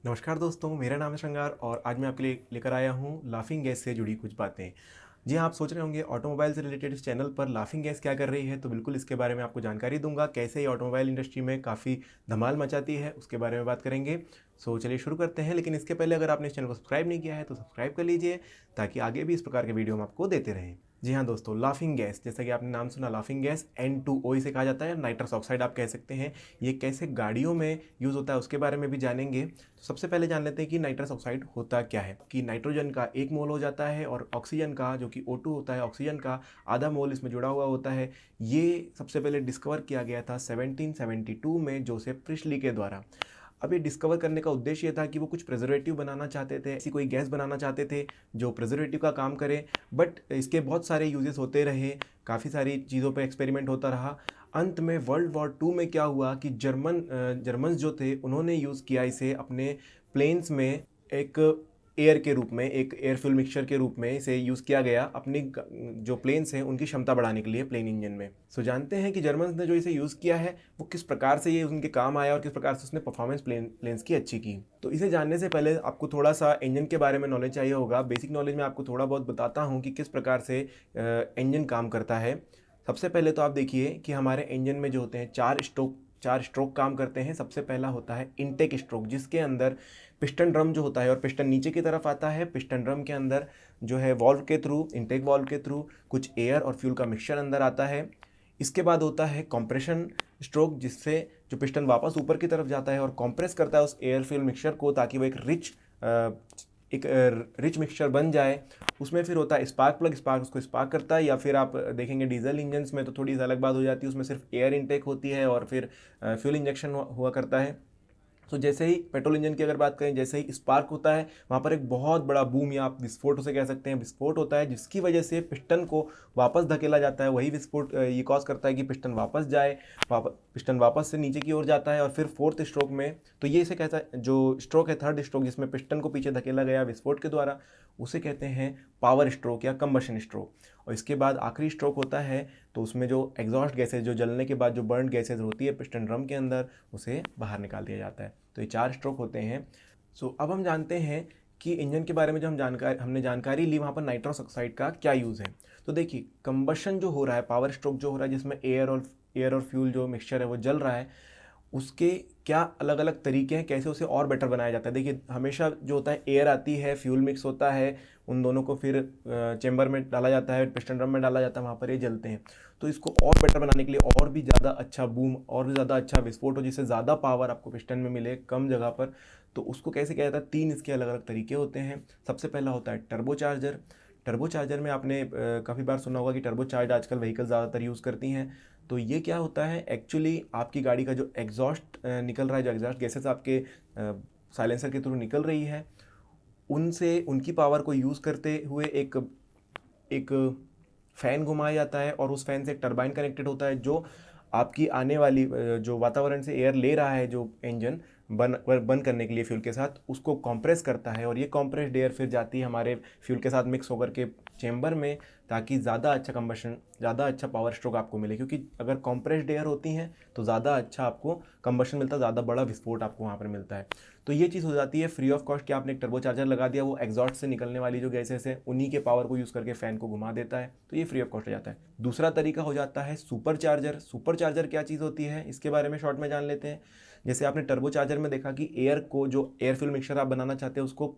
नमस्कार दोस्तों, मेरा नाम है श्रृंगार और आज मैं आपके लिए लेकर आया हूँ लाफिंग गैस से जुड़ी कुछ बातें। जी हाँ, आप सोच रहे होंगे ऑटोमोबाइल से रिलेटेड इस चैनल पर लाफिंग गैस क्या कर रही है, तो बिल्कुल इसके बारे में आपको जानकारी दूंगा। कैसे ये ऑटोमोबाइल इंडस्ट्री में काफ़ी धमाल मचाती है, उसके बारे में बात करेंगे। सो चलिए शुरू करते हैं, लेकिन इसके पहले अगर आपने इस चैनल को सब्सक्राइब नहीं किया है तो सब्सक्राइब कर लीजिए, ताकि आगे भी इस प्रकार के वीडियो हम आपको देते रहें। जी हाँ दोस्तों, लाफिंग गैस, जैसा कि आपने नाम सुना, लाफिंग गैस N2O इसे कहा जाता है, नाइट्रस ऑक्साइड आप कह सकते हैं। ये कैसे गाड़ियों में यूज़ होता है उसके बारे में भी जानेंगे। तो सबसे पहले जान लेते हैं कि नाइट्रस ऑक्साइड होता क्या है। कि नाइट्रोजन का 1 मोल हो जाता है और ऑक्सीजन का, जो कि O2 होता है, ऑक्सीजन का आधा मोल इसमें जुड़ा हुआ होता है। ये सबसे पहले डिस्कवर किया गया था 1772 में जोसेफ प्रिस्टली के द्वारा। अब ये डिस्कवर करने का उद्देश्य ये था कि वो कुछ प्रिजर्वेटिव बनाना चाहते थे, ऐसी कोई गैस बनाना चाहते थे जो प्रिजर्वेटिव का काम करे। बट इसके बहुत सारे यूजेस होते रहे, काफ़ी सारी चीज़ों पर एक्सपेरिमेंट होता रहा। अंत में वर्ल्ड वॉर 2 में क्या हुआ कि जर्मन्स जो थे उन्होंने यूज़ किया इसे अपने प्लेन्स में, एक एयर के रूप में, एक एयर फ्यूल मिक्सचर के रूप में इसे यूज़ किया गया अपनी जो प्लेन्स हैं उनकी क्षमता बढ़ाने के लिए प्लेन इंजन में। सो जानते हैं कि जर्मन्स ने जो इसे यूज़ किया है वो किस प्रकार से ये उनके काम आया और किस प्रकार से उसने परफॉर्मेंस प्लेन्स की अच्छी की। तो इसे जानने से पहले आपको थोड़ा सा इंजन के बारे में नॉलेज चाहिए होगा। बेसिक नॉलेज में आपको थोड़ा बहुत बताता हूँ कि किस प्रकार से इंजन काम करता है। सबसे पहले तो आप देखिए कि हमारे इंजन में जो होते हैं चार स्ट्रोक काम करते हैं। सबसे पहला होता है इनटेक स्ट्रोक, जिसके अंदर पिस्टन ड्रम जो होता है और पिस्टन नीचे की तरफ आता है। पिस्टन ड्रम के अंदर जो है वॉल्व के थ्रू, इनटेक वॉल्व के थ्रू कुछ एयर और फ्यूल का मिक्सचर अंदर आता है। इसके बाद होता है कंप्रेशन स्ट्रोक, जिससे जो पिस्टन वापस ऊपर की तरफ जाता है और कंप्रेस करता है उस एयर फ्यूल मिक्सचर को, ताकि वो एक रिच मिक्सचर बन जाए। उसमें फिर होता है स्पार्क प्लग, स्पार्क उसको स्पार्क करता है। या फिर आप देखेंगे डीजल इंजन्स में तो थोड़ी सी अलग बात हो जाती है, उसमें सिर्फ एयर इनटेक होती है और फिर फ्यूल इंजेक्शन हुआ करता है। तो जैसे ही पेट्रोल इंजन की अगर बात करें, जैसे ही स्पार्क होता है वहाँ पर एक बहुत बड़ा बूम, या आप विस्फोट उसे कह सकते हैं, विस्फोट होता है, जिसकी वजह से पिस्टन को वापस धकेला जाता है। वही विस्फोट ये कॉज करता है कि पिस्टन वापस जाए, पिस्टन वापस से नीचे की ओर जाता है। और फिर फोर्थ स्ट्रोक में, तो ये इसे कहता है, जो स्ट्रोक है थर्ड स्ट्रोक जिसमें पिस्टन को पीछे धकेला गया विस्फोट के द्वारा, उसे कहते हैं पावर स्ट्रोक या कंबशन स्ट्रोक। और इसके बाद आखिरी स्ट्रोक होता है, तो उसमें जो एग्जॉस्ट गैसेज, जो जलने के बाद जो बर्न गैसेज होती है पिस्टन ड्रम के अंदर, उसे बाहर निकाल दिया जाता है। तो ये 4 स्ट्रोक होते हैं। सो अब हम जानते हैं कि इंजन के बारे में जो हमने जानकारी ली, वहाँ पर नाइट्रस ऑक्साइड का क्या यूज़ है। तो देखिए, कंबशन जो हो रहा है, पावर स्ट्रोक जो हो रहा है, जिसमें एयर और फ्यूल जो मिक्सचर है वो जल रहा है, उसके क्या अलग अलग तरीके हैं, कैसे उसे और बेटर बनाया जाता है। देखिए, हमेशा जो होता है, एयर आती है, फ्यूल मिक्स होता है, उन दोनों को फिर चेंबर में डाला जाता है, पिस्टन ड्रम में डाला जाता है, वहाँ पर ये जलते हैं। तो इसको और बेटर बनाने के लिए और भी ज़्यादा अच्छा बूम, और भी ज़्यादा अच्छा विस्फोट हो, जिससे ज़्यादा पावर आपको पिस्टन में मिले कम जगह पर, तो उसको कैसे किया जाता है। 3 इसके अलग अलग तरीके होते हैं। सबसे पहला होता है टर्बोचार्जर। टर्बोचार्जर में आपने काफ़ी बार सुना होगा कि टर्बोचार्ज आजकल व्हीकल ज़्यादातर यूज़ करती हैं। तो ये क्या होता है, एक्चुअली आपकी गाड़ी का जो एग्जॉस्ट निकल रहा है, जो एग्जॉस्ट गैसेस आपके साइलेंसर के थ्रू निकल रही है, उनसे उनकी पावर को यूज़ करते हुए एक एक फ़ैन घुमाया जाता है, और उस फ़ैन से एक टरबाइन कनेक्टेड होता है, जो आपकी आने वाली जो वातावरण से एयर ले रहा है, जो इंजन बर्न करने के लिए फ्यूल के साथ, उसको कंप्रेस करता है। और ये कंप्रेस्ड एयर फिर जाती है हमारे फ्यूल के साथ मिक्स होकर के चेंबर में, ताकि ज़्यादा अच्छा कंबशन, ज़्यादा अच्छा पावर स्ट्रोक आपको मिले। क्योंकि अगर कंप्रेस्ड एयर होती हैं तो ज़्यादा अच्छा आपको कंबशन मिलता है, ज़्यादा बड़ा विस्फोट आपको वहाँ पर मिलता है। तो ये चीज़ हो जाती है फ्री ऑफ कॉस्ट कि आपने एक टर्बोचार्जर लगा दिया, वो एग्जॉस्ट से निकलने वाली जो गैसेस है उन्हीं के पावर को यूज़ करके फ़ैन को घुमा देता है, तो ये फ्री ऑफ कॉस्ट हो जाता है। दूसरा तरीका हो जाता है सुपर चार्जर। सुपर चार्जर क्या चीज़ होती है, इसके बारे में शॉर्ट में जान लेते हैं। जैसे आपने टर्बोचार्जर में देखा कि एयर को, जो एयर फ्यूल मिक्सचर आप बनाना चाहते हैं, उसको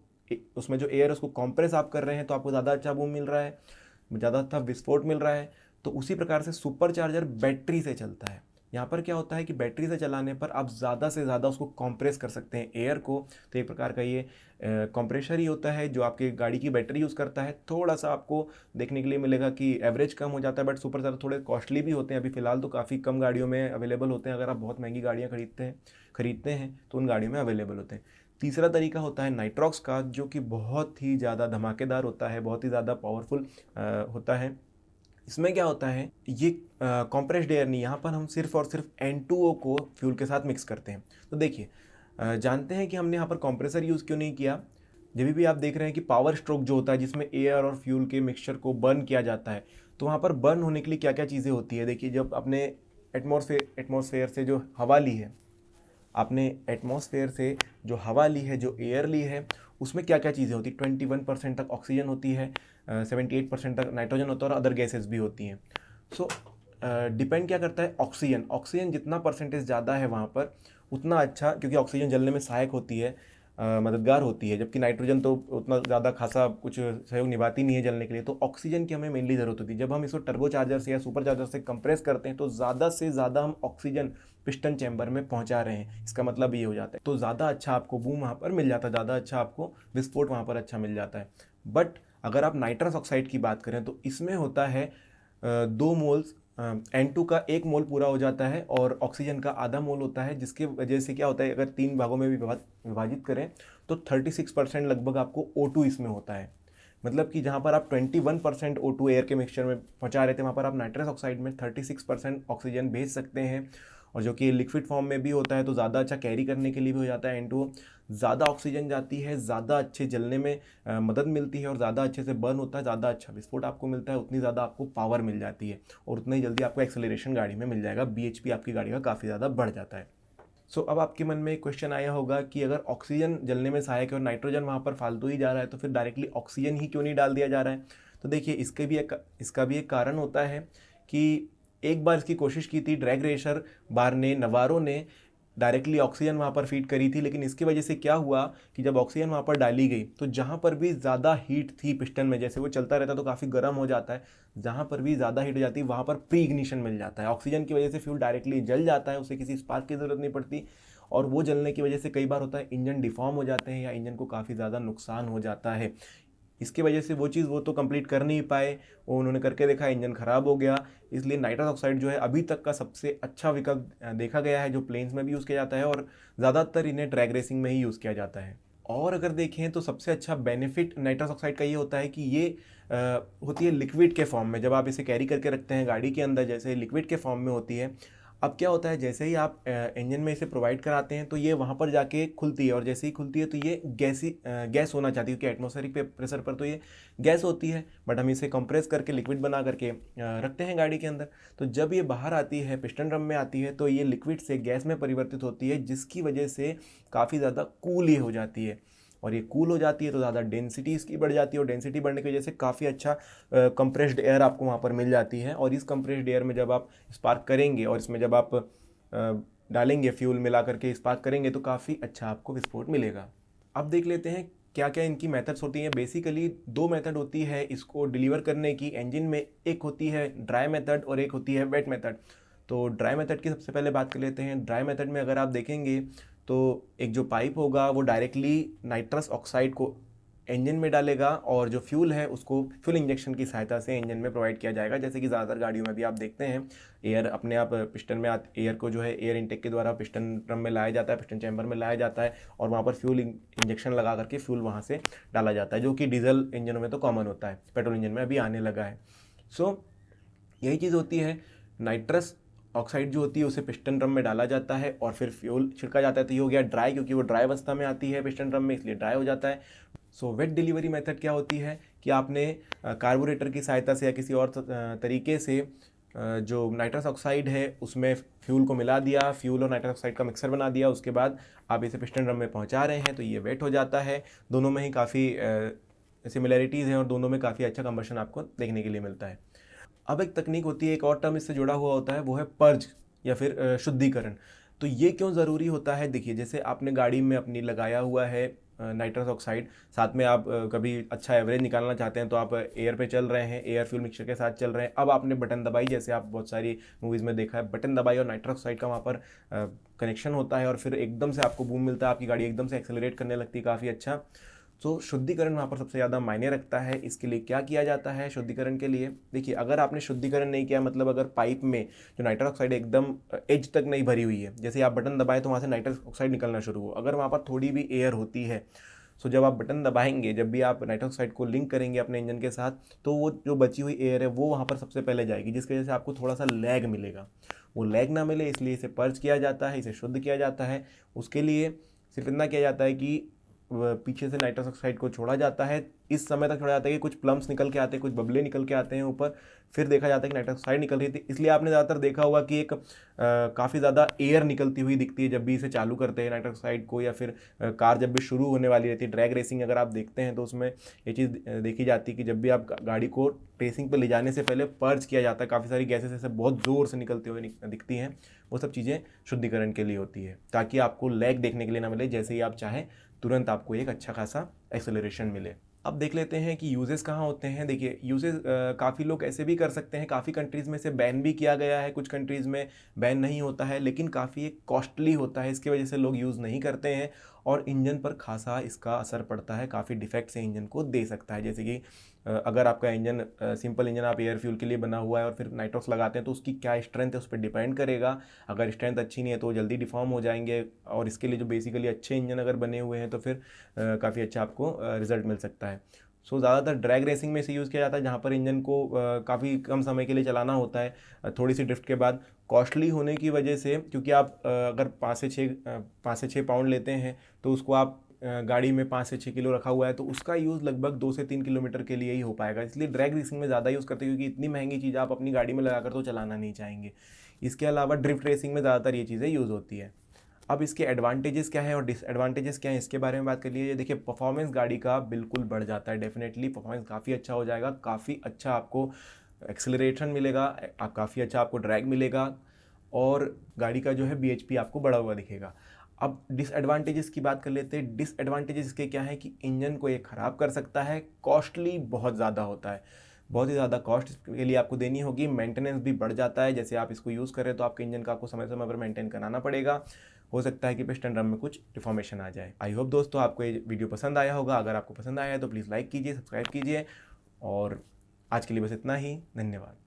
उसमें जो एयर है उसको कॉम्प्रेस आप कर रहे हैं, तो आपको ज़्यादा अच्छा बूम मिल रहा है, ज़्यादा अच्छा विस्फोट मिल रहा है। तो उसी प्रकार से सुपर चार्जर बैटरी से चलता है। यहाँ पर क्या होता है कि बैटरी से चलाने पर आप ज़्यादा से ज़्यादा उसको कंप्रेस कर सकते हैं एयर को। तो एक प्रकार का ये कंप्रेशर ही होता है जो आपकी गाड़ी की बैटरी यूज़ करता है। थोड़ा सा आपको देखने के लिए मिलेगा कि एवरेज कम हो जाता है, बट सुपर चार्जर थोड़े कॉस्टली भी होते हैं। अभी फ़िलहाल तो काफ़ी कम गाड़ियों में अवेलेबल होते हैं। अगर आप बहुत महंगी गाड़ियाँ खरीदते हैं तो उन गाड़ियों में अवेलेबल होते हैं। तीसरा तरीका होता है नाइट्रॉक्स का, जो कि बहुत ही ज़्यादा धमाकेदार होता है, बहुत ही ज़्यादा पावरफुल होता है। इसमें क्या होता है, ये कॉम्प्रेस्ड एयर नहीं, यहाँ पर हम सिर्फ और सिर्फ N2O को फ्यूल के साथ मिक्स करते हैं। तो देखिए, जानते हैं कि हमने यहाँ पर कंप्रेसर यूज़ क्यों नहीं किया। जब भी आप देख रहे हैं कि पावर स्ट्रोक जो होता है, जिसमें एयर और फ्यूल के मिक्सचर को बर्न किया जाता है, तो वहाँ पर बर्न होने के लिए क्या क्या चीज़ें होती है। देखिए, जब अपने एटमॉस्फेयर से जो हवा ली है, आपने एटमॉस्फेयर से जो हवा ली है, जो एयर ली है, उसमें क्या क्या चीज़ें होती है। 21% तक ऑक्सीजन होती है, 78% तक नाइट्रोजन होता है और अदर गैसेस भी होती हैं। सो डिपेंड क्या करता है, ऑक्सीजन ऑक्सीजन जितना परसेंटेज ज़्यादा है वहाँ पर उतना अच्छा, क्योंकि ऑक्सीजन जलने में सहायक होती है, मददगार होती है, जबकि नाइट्रोजन तो उतना ज़्यादा खासा कुछ सहयोग निभाती नहीं है जलने के लिए। तो ऑक्सीजन की हमें मेनली ज़रूरत होती है। जब हम इसको टर्बो चार्जर से या सुपर चार्जर से कंप्रेस करते हैं तो ज़्यादा से ज़्यादा हम ऑक्सीजन पिस्टन चैम्बर में पहुंचा रहे हैं, इसका मतलब ये हो जाता है। तो ज़्यादा अच्छा आपको बूम वहाँ पर मिल जाता है, ज़्यादा अच्छा आपको विस्फोट वहाँ पर अच्छा मिल जाता है। बट अगर आप नाइट्रस ऑक्साइड की बात करें तो इसमें होता है 2 मोल्स, N2 का 1 मोल पूरा हो जाता है और ऑक्सीजन का आधा मोल होता है, जिसके वजह से क्या होता है, अगर 3 भागों में भी विभाजित करें तो 36% लगभग आपको O2 इसमें होता है। मतलब कि जहाँ पर आप 21% O2 एयर के मिक्सचर में पहुँचा रहे थे, वहाँ पर आप नाइट्रस ऑक्साइड में 36% ऑक्सीजन भेज सकते हैं, और जो कि लिक्विड फॉर्म में भी होता है तो ज़्यादा अच्छा कैरी करने के लिए भी हो जाता है। N2 ज़्यादा ऑक्सीजन जाती है, ज़्यादा अच्छे जलने में मदद मिलती है और ज़्यादा अच्छे से बर्न होता है, ज़्यादा अच्छा विस्फोट आपको मिलता है, उतनी ज़्यादा आपको पावर मिल जाती है और उतना ही जल्दी आपको एक्सेलरेशन गाड़ी में मिल जाएगा। BHP आपकी गाड़ी का काफ़ी ज़्यादा बढ़ जाता है। अब आपके मन में एक क्वेश्चन आया होगा कि अगर ऑक्सीजन जलने में सहायक है और नाइट्रोजन वहाँ पर फालतू ही जा रहा है तो फिर डायरेक्टली ऑक्सीजन ही क्यों नहीं डाल दिया जा रहा है। तो देखिए, इसका भी एक कारण होता है कि एक बार इसकी कोशिश की थी ड्रैग रेसर बार ने, नवारो ने डायरेक्टली ऑक्सीजन वहाँ पर फीड करी थी, लेकिन इसकी वजह से क्या हुआ कि जब ऑक्सीजन वहाँ पर डाली गई तो जहाँ पर भी ज़्यादा हीट थी पिस्टन में, जैसे वो चलता रहता तो काफ़ी गर्म हो जाता है, जहाँ पर भी ज़्यादा हीट हो जाती है वहाँ पर प्री इग्निशन मिल जाता है। ऑक्सीजन की वजह से फ्यूल डायरेक्टली जल जाता है, उसे किसी स्पार्क की ज़रूरत नहीं पड़ती, और वो जलने की वजह से कई बार होता है इंजन डिफॉर्म हो जाते हैं या इंजन को काफ़ी ज़्यादा नुकसान हो जाता है। इसकी वजह से वो चीज़ वो तो कंप्लीट कर नहीं पाए, वो उन्होंने करके देखा, इंजन ख़राब हो गया। इसलिए नाइट्रस ऑक्साइड जो है अभी तक का सबसे अच्छा विकल्प देखा गया है, जो प्लेन्स में भी यूज़ किया जाता है और ज़्यादातर इन्हें ट्रैक रेसिंग में ही यूज़ किया जाता है। और अगर देखें तो सबसे अच्छा बेनिफिट नाइट्रस ऑक्साइड का ये होता है कि ये होती है लिक्विड के फॉर्म में। जब आप इसे कैरी करके रखते हैं गाड़ी के अंदर, जैसे लिक्विड के फॉर्म में होती है। अब क्या होता है, जैसे ही आप इंजन में इसे प्रोवाइड कराते हैं तो ये वहाँ पर जाके खुलती है, और जैसे ही खुलती है तो ये गैस होना चाहती है, क्योंकि एटमॉस्फेरिक प्रेशर पर तो ये गैस होती है, बट हम इसे कंप्रेस करके लिक्विड बना करके रखते हैं गाड़ी के अंदर। तो जब ये बाहर आती है, पिस्टन ड्रम में आती है, तो ये लिक्विड से गैस में परिवर्तित होती है, जिसकी वजह से काफ़ी ज़्यादा कूल ये हो जाती है। और ये कूल हो जाती है तो ज़्यादा डेंसिटी इसकी बढ़ जाती है, और डेंसिटी बढ़ने की वजह से काफ़ी अच्छा कंप्रेस्ड एयर आपको वहाँ पर मिल जाती है। और इस कंप्रेस्ड एयर में जब आप स्पार्क करेंगे और इसमें जब आप डालेंगे फ्यूल मिला करके स्पार्क करेंगे तो काफ़ी अच्छा आपको विस्फोट मिलेगा। अब देख लेते हैं क्या क्या इनकी मेथड्स होती हैं। बेसिकली 2 मेथड होती है इसको डिलीवर करने की इंजन में, एक होती है ड्राई मेथड और एक होती है वेट मेथड। तो ड्राई मेथड की सबसे पहले बात कर लेते हैं। ड्राई मेथड में अगर आप देखेंगे तो एक जो पाइप होगा वो डायरेक्टली नाइट्रस ऑक्साइड को इंजन में डालेगा, और जो फ्यूल है उसको फ्यूल इंजेक्शन की सहायता से इंजन में प्रोवाइड किया जाएगा। जैसे कि ज़्यादातर गाड़ियों में भी आप देखते हैं एयर अपने आप पिस्टन में एयर को जो है एयर इनटेक के द्वारा पिस्टन ड्रम में लाया जाता है, पिस्टन चैम्बर में लाया जाता है, और वहाँ पर फ्यूल इंजेक्शन लगा करके फ्यूल वहाँ से डाला जाता है, जो कि डीजल इंजनों में तो कॉमन होता है, पेट्रोल इंजन में अभी आने लगा है। यही चीज़ होती है। नाइट्रस ऑक्साइड जो होती है उसे पिस्टन ड्रम में डाला जाता है और फिर फ्यूल छिड़का जाता है। तो ये हो गया ड्राई, क्योंकि वो ड्राई अवस्था में आती है पिस्टन ड्रम में, इसलिए ड्राई हो जाता है। वेट डिलीवरी मेथड क्या होती है कि आपने कार्बोरेटर की सहायता से या किसी और तरीके से जो नाइट्रस ऑक्साइड है उसमें फ्यूल को मिला दिया, फ्यूल और नाइट्रस ऑक्साइड का मिक्सर बना दिया, उसके बाद आप इसे पिस्टन ड्रम में पहुंचा रहे हैं, तो ये वेट हो जाता है। दोनों में ही काफ़ी सिमिलैरिटीज़ हैं और दोनों में काफ़ी अच्छा कंबशन आपको देखने के लिए मिलता है। अब एक तकनीक होती है, एक और टर्म इससे जुड़ा हुआ होता है, वो है पर्ज या फिर शुद्धिकरण। तो ये क्यों ज़रूरी होता है, देखिए जैसे आपने गाड़ी में अपनी लगाया हुआ है नाइट्रस ऑक्साइड, साथ में आप कभी अच्छा एवरेज निकालना चाहते हैं तो आप एयर पे चल रहे हैं, एयर फ्यूल मिक्सचर के साथ चल रहे हैं। अब आपने बटन दबाई, जैसे आप बहुत सारी मूवीज़ में देखा है, बटन दबाई और नाइट्रस ऑक्साइड का वहाँ पर कनेक्शन होता है और फिर एकदम से आपको बूम मिलता है, आपकी गाड़ी एकदम से एक्सेलरेट करने लगती है काफ़ी अच्छा। तो शुद्धिकरण वहाँ पर सबसे ज़्यादा मायने रखता है। इसके लिए क्या किया जाता है शुद्धिकरण के लिए, देखिए अगर आपने शुद्धिकरण नहीं किया, मतलब अगर पाइप में जो नाइट्रस ऑक्साइड एकदम एज तक नहीं भरी हुई है, जैसे आप बटन दबाए तो वहाँ से नाइट्रस ऑक्साइड निकलना शुरू हो, अगर वहाँ पर थोड़ी भी एयर होती है, सो जब आप बटन दबाएंगे, जब भी आप नाइट्रस ऑक्साइड को लिंक करेंगे अपने इंजन के साथ, तो वो जो बची हुई एयर है वो वहाँ पर सबसे पहले जाएगी, जिसकी वजह से आपको थोड़ा सा लैग मिलेगा। वो लैग ना मिले इसलिए इसे पर्ज किया जाता है, इसे शुद्ध किया जाता है। उसके लिए सिर्फ इतना किया जाता है कि पीछे से नाइट्रस ऑक्साइड को छोड़ा जाता है, इस समय तक छोड़ा जाता है कि कुछ प्लम्स निकल के आते हैं, कुछ बबले निकल के आते हैं ऊपर, फिर देखा जाता है कि नाइट्रस ऑक्साइड निकल रही थी। इसलिए आपने ज़्यादातर देखा होगा कि एक काफ़ी ज़्यादा एयर निकलती हुई दिखती है जब भी इसे चालू करते हैं नाइट्रस ऑक्साइड को, या फिर कार जब भी शुरू होने वाली रहती है। ड्रैग रेसिंग अगर आप देखते हैं तो उसमें ये चीज़ देखी जाती है कि जब भी आप गाड़ी को रेसिंग पर ले जाने से पहले पर्ज किया जाता है, काफ़ी सारी गैसेस ऐसे बहुत ज़ोर से निकलते हुए दिखती हैं। वो सब चीज़ें शुद्धिकरण के लिए होती है, ताकि आपको लैग देखने के लिए ना मिले, जैसे ही आप चाहें तुरंत आपको एक अच्छा खासा एक्सेलरेशन मिले। अब देख लेते हैं कि यूजेस कहाँ होते हैं। देखिए यूजेस काफ़ी लोग ऐसे भी कर सकते हैं, काफ़ी कंट्रीज़ में से बैन भी किया गया है, कुछ कंट्रीज़ में बैन नहीं होता है, लेकिन काफ़ी एक कॉस्टली होता है, इसकी वजह से लोग यूज़ नहीं करते हैं और इंजन पर खासा इसका असर पड़ता है, काफ़ी डिफेक्ट्स इंजन को दे सकता है। जैसे कि अगर आपका इंजन सिंपल इंजन आप एयर फ्यूल के लिए बना हुआ है और फिर नाइट्रॉक्स लगाते हैं तो उसकी क्या स्ट्रेंथ है उस पर डिपेंड करेगा। अगर स्ट्रेंथ अच्छी नहीं है तो वो जल्दी डिफॉर्म हो जाएंगे, और इसके लिए जो बेसिकली अच्छे इंजन अगर बने हुए हैं तो फिर काफ़ी अच्छा आपको रिजल्ट मिल सकता है। सो ज़्यादातर ड्रैग रेसिंग में इसे यूज़ किया जाता है, जहाँ पर इंजन को काफ़ी कम समय के लिए चलाना होता है, थोड़ी सी ड्रिफ्ट के बाद। कॉस्टली होने की वजह से, क्योंकि आप अगर 5 से 6 पाउंड लेते हैं तो उसको आप गाड़ी में 5 से 6 किलो रखा हुआ है तो उसका यूज़ लगभग 2 से 3 किलोमीटर के लिए ही हो पाएगा। इसलिए ड्रैग रेसिंग में ज़्यादा यूज़ करते हैं, क्योंकि इतनी महंगी चीज़ आप अपनी गाड़ी में लगाकर तो चलाना नहीं चाहेंगे। इसके अलावा ड्रिफ्ट रेसिंग में ज़्यादातर ये चीज़ें यूज़ होती है। अब इसके एडवांटेजेस क्या हैं और डिसएडवांटेजेस क्या हैं, इसके बारे में बात कर लीजिए। देखिए परफॉर्मेंस गाड़ी का बिल्कुल बढ़ जाता है, डेफिनेटली परफॉर्मेंस काफ़ी अच्छा हो जाएगा, काफ़ी अच्छा आपको एक्सेलरेशन मिलेगा, काफ़ी अच्छा आपको ड्रैग मिलेगा, और गाड़ी का जो है BHP आपको बढ़ा हुआ दिखेगा। अब डिसएडवांटेजेस की बात कर लेते हैं। डिसएडवांटेजेस इसके क्या है कि इंजन को ये ख़राब कर सकता है, कॉस्टली बहुत ज़्यादा होता है, बहुत ही ज़्यादा कॉस्ट के लिए आपको देनी होगी, मेंटेनेंस भी बढ़ जाता है। जैसे आप इसको यूज़ करें तो आपके इंजन का आपको समय समय पर मेंटेन कराना पड़ेगा, हो सकता है कि पिस्टन ड्रम में कुछ डिफॉर्मेशन आ जाए। आई होप दोस्तों आपको ये वीडियो पसंद आया होगा। अगर आपको पसंद आया है तो प्लीज़ लाइक कीजिए, सब्सक्राइब कीजिए, और आज के लिए बस इतना ही। धन्यवाद।